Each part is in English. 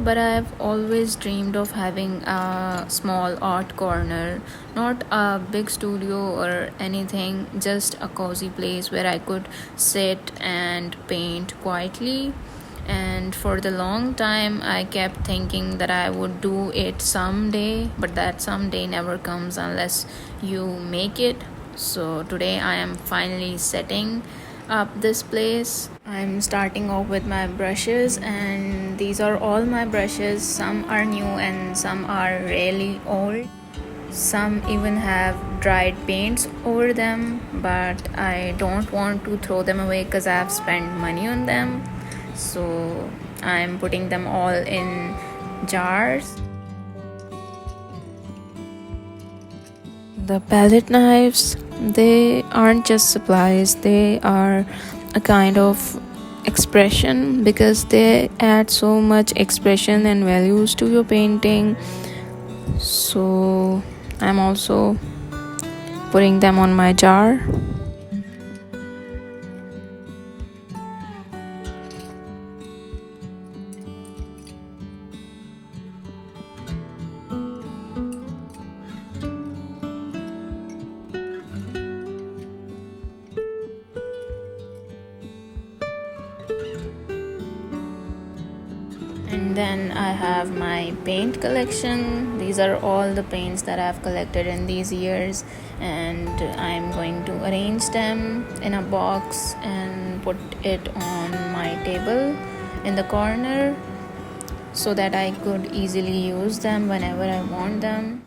but I've always dreamed of having a small art corner, not a big studio or anything, just a cozy place where I could sit and paint quietly. And for the long time, I kept thinking that I would do it someday, but that someday never comes unless you make it. So today, I am finally setting up this place. I'm starting off with my brushes, and these are all my brushes. Some are new and some are really old. Some even have dried paints over them, but I don't want to throw them away because I've spent money on them. So I'm putting them all in jars. The palette knives, they aren't just supplies, they are a kind of expression because they add so much expression and values to your painting. So I'm also putting them on my jar. And then I have my paint collection. These are all the paints that I've collected in these years, and I'm going to arrange them in a box and put it on my table in the corner so that I could easily use them whenever I want them.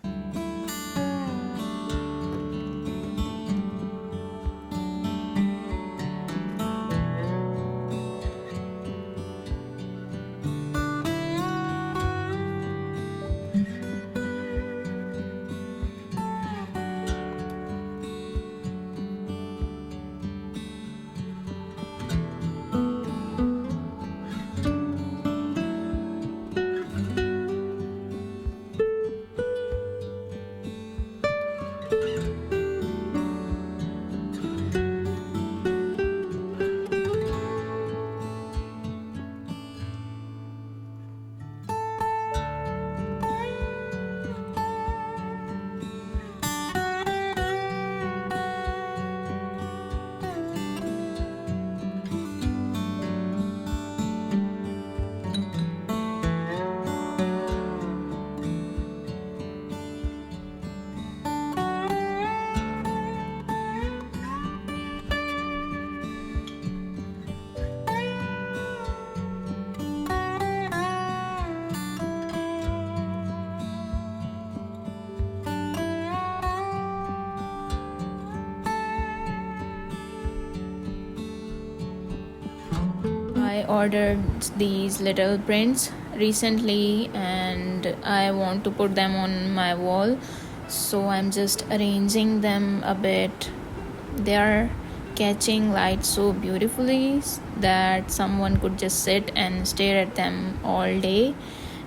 I ordered these little prints recently and I want to put them on my wall, so I'm just arranging them a bit. They are catching light so beautifully that someone could just sit and stare at them all day,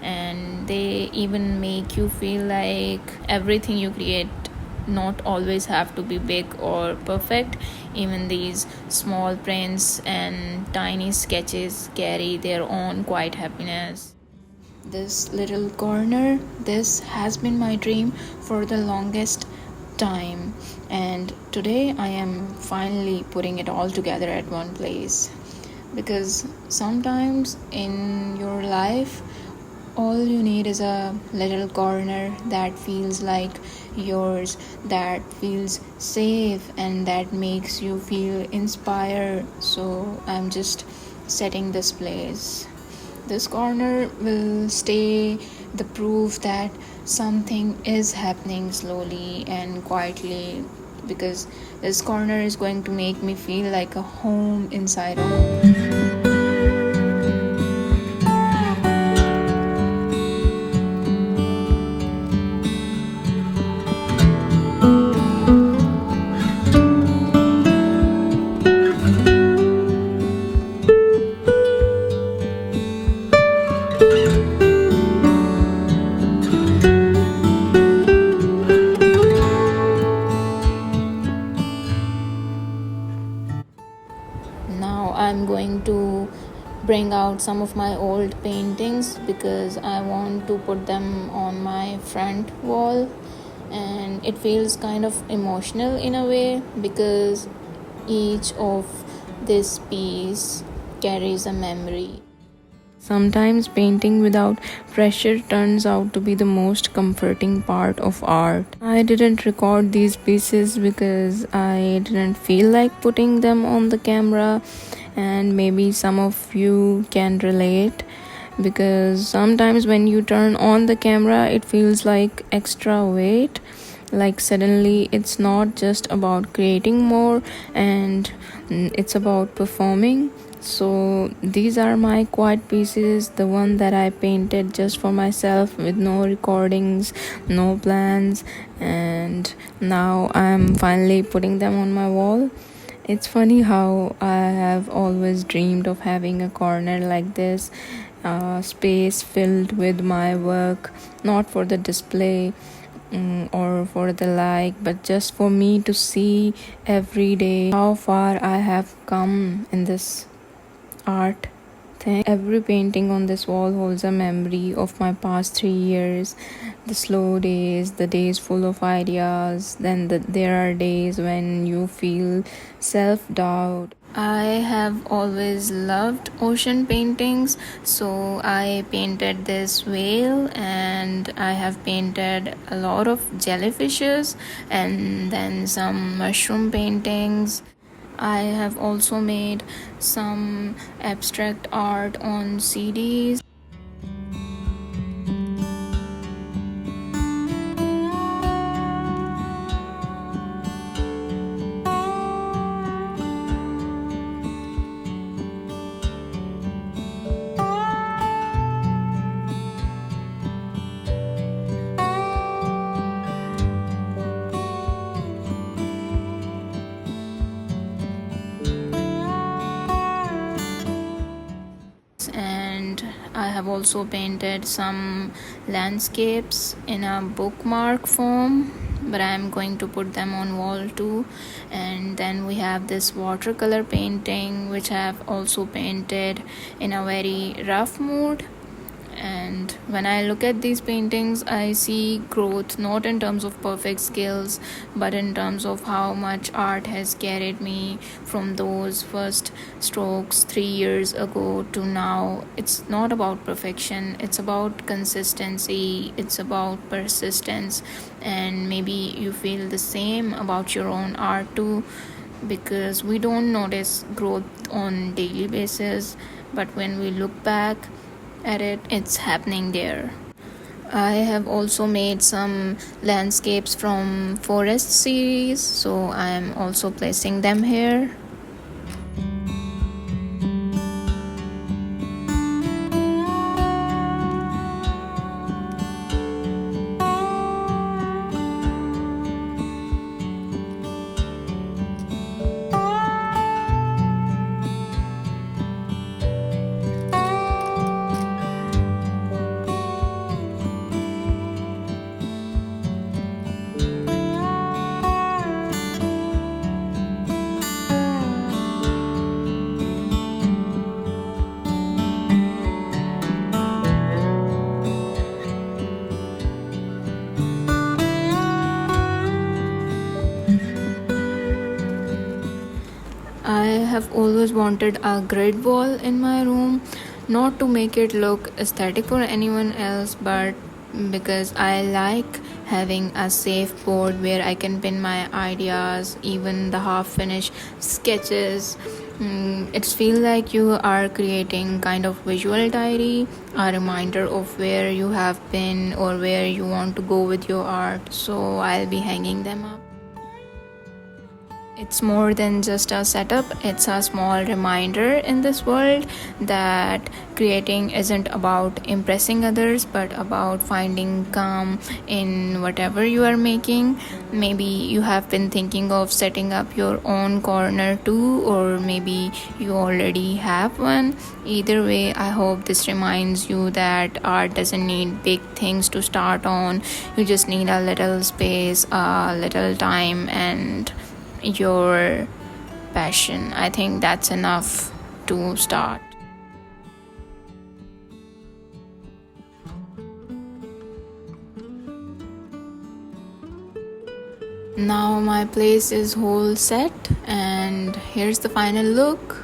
and they even make you feel like everything you create not always have to be big or perfect. Even these small prints and tiny sketches carry their own quiet happiness. This little corner, this has been my dream for the longest time, and today I am finally putting it all together at one place. Because sometimes in your life, all you need is a little corner that feels like yours, that feels safe, and that makes you feel inspired. So I'm just setting this place. This corner will stay the proof that something is happening slowly and quietly, because this corner is going to make me feel like a home inside a home. Now I'm going to bring out some of my old paintings because I want to put them on my front wall, and it feels kind of emotional in a way because each of this piece carries a memory. Sometimes painting without pressure turns out to be the most comforting part of art. I didn't record these pieces because I didn't feel like putting them on the camera, and maybe some of you can relate because sometimes when you turn on the camera, it feels like extra weight. Like suddenly, it's not just about creating more, and it's about performing. So these are my quiet pieces, the one that I painted just for myself with no recordings, no plans, and now I'm finally putting them on my wall. It's funny how I have always dreamed of having a corner like this, space filled with my work, not for the display, or for the like, but just for me to see every day how far I have come in this art thing. Every painting on this wall holds a memory of my past 3 years, the slow days, the days full of ideas, then there are days when you feel self-doubt. I have always loved ocean paintings, so I painted this whale, and I have painted a lot of jellyfishes and then some mushroom paintings. I have also made some abstract art on CDs. And I have also painted some landscapes in a bookmark form, but I'm going to put them on wall too. And then we have this watercolor painting which I have also painted in a very rough mood. And when I look at these paintings, I see growth, not in terms of perfect skills, but in terms of how much art has carried me from those first strokes 3 years ago to now. It's not about perfection, it's about consistency, it's about persistence, and maybe you feel the same about your own art too, because we don't notice growth on daily basis, but when we look back at it, it's happening there. I have also made some landscapes from forest series, so I am also placing them here. I have always wanted a grid wall in my room, not to make it look aesthetic for anyone else, but because I like having a safe board where I can pin my ideas, even the half finished sketches. It feels like you are creating kind of visual diary, a reminder of where you have been or where you want to go with your art. So I'll be hanging them up. It's more than just a setup, it's a small reminder in this world that creating isn't about impressing others but about finding calm in whatever you are making. Maybe you have been thinking of setting up your own corner too, or maybe you already have one. Either way, I hope this reminds you that art doesn't need big things to start on. You just need a little space, a little time, and your passion. I think that's enough to start. Now my place is whole set, and here's the final look.